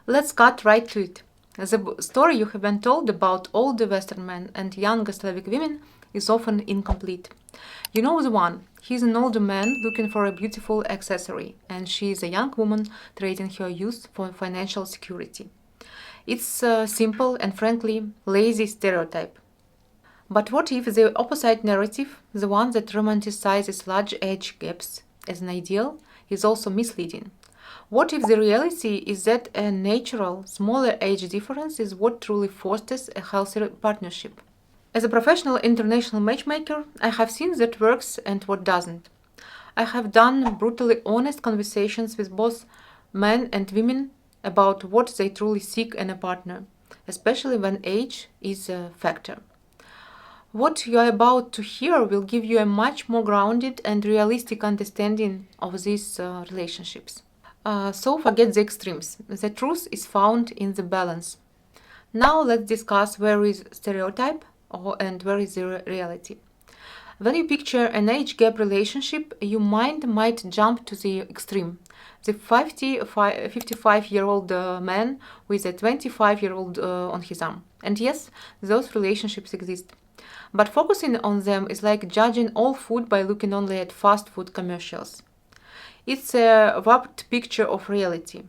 Let's cut right to it. The story you have been told about older Western men and younger Slavic women is often incomplete. You know the one. He's an older man looking for a beautiful accessory, and she is a young woman trading her youth for financial security. It's a simple and frankly lazy stereotype. But what if the opposite narrative, the one that romanticizes large age gaps as an ideal, is also misleading? What if the reality is that a natural, smaller age difference is what truly fosters a healthy partnership? As a professional international matchmaker, I have seen that works and what doesn't. I have done brutally honest conversations with both men and women about what they truly seek in a partner, especially when age is a factor. What you are about to hear will give you a much more grounded and realistic understanding of these relationships. So forget the extremes. The truth is found in the balance. Now let's discuss where is stereotype and where is the reality. When you picture an age gap relationship, your mind might jump to the extreme. The 55-year-old man with a 25-year-old on his arm. And yes, those relationships exist. But focusing on them is like judging all food by looking only at fast food commercials. It's a warped picture of reality.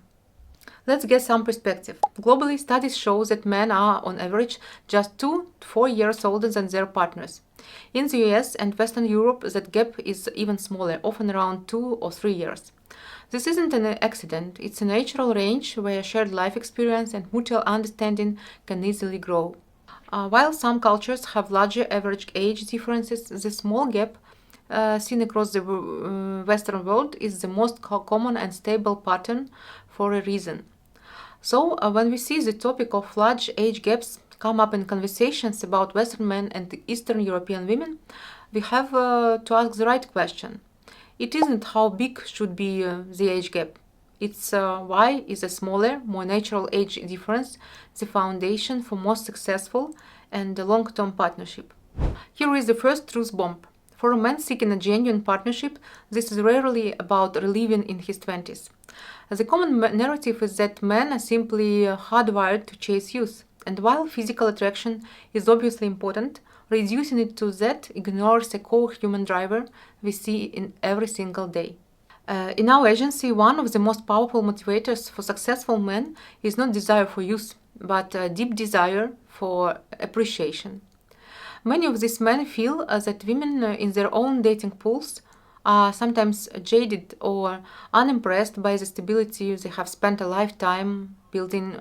Let's get some perspective. Globally, studies show that men are, on average, just 2 to 4 years older than their partners. In the US and Western Europe, that gap is even smaller, often around 2 or 3 years. This isn't an accident, it's a natural range where shared life experience and mutual understanding can easily grow. While some cultures have larger average age differences, the small gap seen across the Western world is the most common and stable pattern for a reason. So, when we see the topic of large age gaps come up in conversations about Western men and Eastern European women, we have to ask the right question. It isn't how big should be the age gap. It's why is a smaller, more natural age difference the foundation for more successful and long-term partnership. Here is the first truth bomb. For a man seeking a genuine partnership, this is rarely about reliving in his 20s. The common narrative is that men are simply hardwired to chase youth, and while physical attraction is obviously important, reducing it to that ignores a core human driver we see in every single day. In our agency, one of the most powerful motivators for successful men is not desire for youth, but a deep desire for appreciation. Many of these men feel that women in their own dating pools are sometimes jaded or unimpressed by the stability they have spent a lifetime building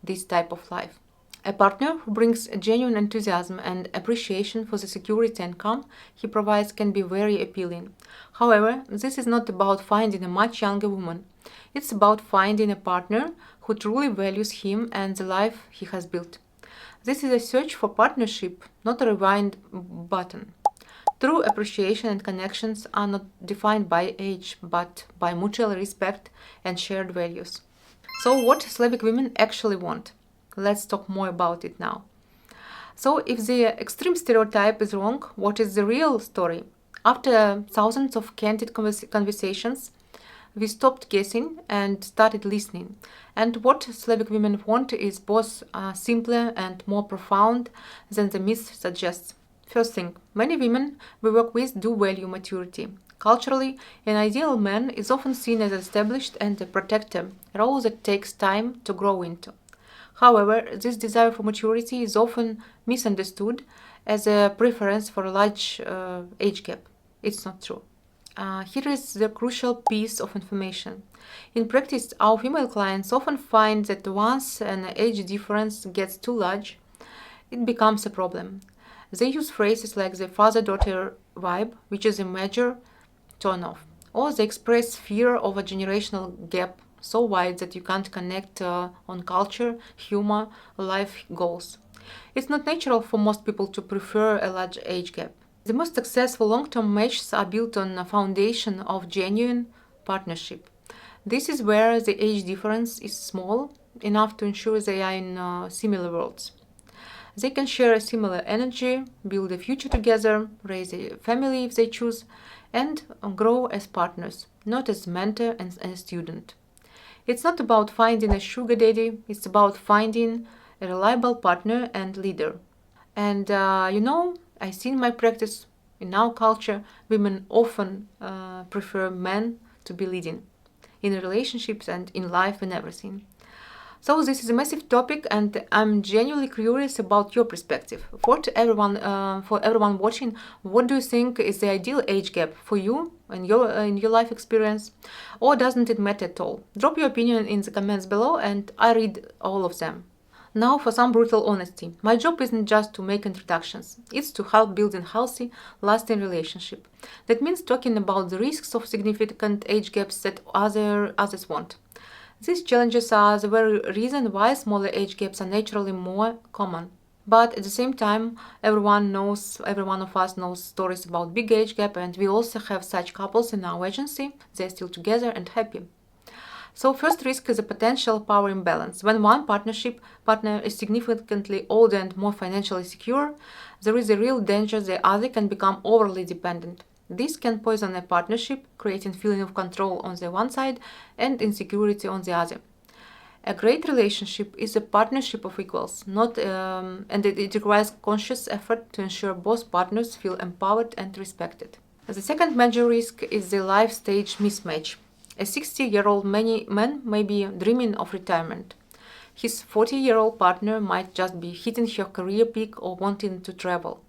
this type of life. A partner who brings genuine enthusiasm and appreciation for the security and calm he provides can be very appealing. However, this is not about finding a much younger woman. It's about finding a partner who truly values him and the life he has built. This is a search for partnership, not a rewind button. True appreciation and connections are not defined by age, but by mutual respect and shared values. So, what Slavic women actually want? Let's talk more about it now. So, if the extreme stereotype is wrong, what is the real story? After thousands of candid conversations, we stopped guessing and started listening. And what Slavic women want is both simpler and more profound than the myth suggests. First thing, many women we work with do value maturity. Culturally, an ideal man is often seen as established and a protector, a role that takes time to grow into. However, this desire for maturity is often misunderstood as a preference for a large age gap. It's not true. Here is the crucial piece of information. In practice, our female clients often find that once an age difference gets too large, it becomes a problem. They use phrases like the father-daughter vibe, which is a major turn-off, or they express fear of a generational gap so wide that you can't connect on culture, humor, life goals. It's not natural for most people to prefer a large age gap. The most successful long-term matches are built on a foundation of genuine partnership. This is where the age difference is small enough to ensure they are in similar worlds. They can share a similar energy, build a future together, raise a family if they choose, and grow as partners, not as mentor and a student. It's not about finding a sugar daddy, it's about finding a reliable partner and leader. And I see in my practice, in our culture, women often prefer men to be leading in relationships and in life and everything. So this is a massive topic, and I'm genuinely curious about your perspective. For everyone watching, what do you think is the ideal age gap for you in your life experience, or doesn't it matter at all? Drop your opinion in the comments below, and I read all of them. Now for some brutal honesty. My job isn't just to make introductions, it's to help build a healthy, lasting relationship. That means talking about the risks of significant age gaps that others want. These challenges are the very reason why smaller age gaps are naturally more common. But at the same time, every one of us knows stories about big age gap, and we also have such couples in our agency. They're still together and happy. So first risk is a potential power imbalance. When one partner is significantly older and more financially secure, there is a real danger the other can become overly dependent. This can poison a partnership, creating feeling of control on the one side and insecurity on the other. A great relationship is a partnership of equals, and it requires conscious effort to ensure both partners feel empowered and respected. The second major risk is the life stage mismatch. A 60-year-old man may be dreaming of retirement. His 40-year-old partner might just be hitting her career peak or wanting to travel.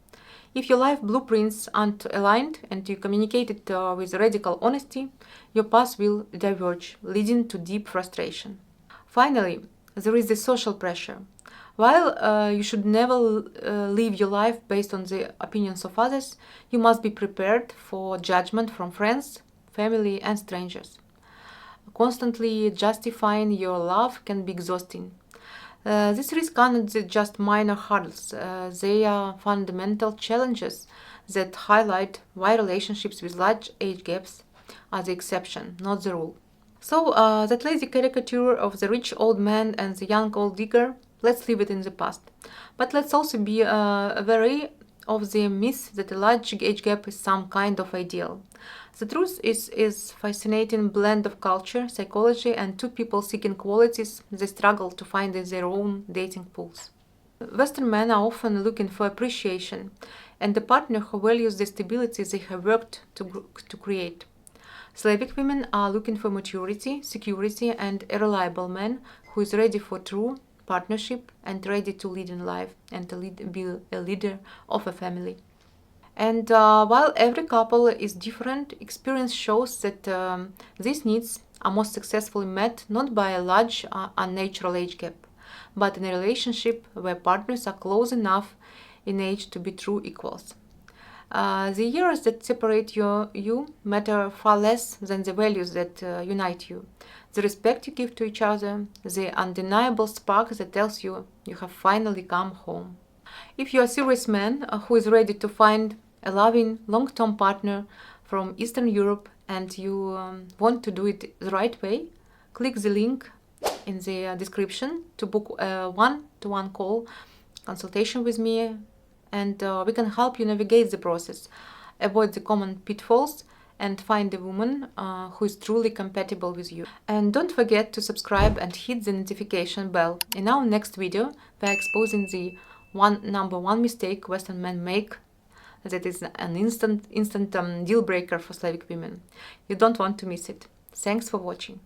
If your life blueprints aren't aligned and you communicate it with radical honesty, your paths will diverge, leading to deep frustration. Finally, there is the social pressure. While you should never live your life based on the opinions of others, you must be prepared for judgment from friends, family, and strangers. Constantly justifying your love can be exhausting. These risks aren't just minor hurdles, they are fundamental challenges that highlight why relationships with large age gaps are the exception, not the rule. So, that lazy caricature of the rich old man and the young old digger, let's leave it in the past. But let's also be wary of the myth that a large age gap is some kind of ideal. The truth is fascinating blend of culture, psychology, and two people seeking qualities they struggle to find in their own dating pools. Western men are often looking for appreciation and a partner who values the stability they have worked to create. Slavic women are looking for maturity, security, and a reliable man who is ready for true partnership and ready to lead in life and to be a leader of a family. And while every couple is different, experience shows that these needs are most successfully met not by a large unnatural age gap, but in a relationship where partners are close enough in age to be true equals. The years that separate you matter far less than the values that unite you. The respect you give to each other, the undeniable spark that tells you you have finally come home. If you're a serious man who is ready to find a loving, long-term partner from Eastern Europe and you want to do it the right way, click the link in the description to book a one-to-one call consultation with me, and we can help you navigate the process, avoid the common pitfalls, and find a woman who is truly compatible with you. And don't forget to subscribe and hit the notification bell. In our next video, we are exposing the number one mistake Western men make that is an instant deal breaker for Slavic women. You don't want to miss it. Thanks for watching.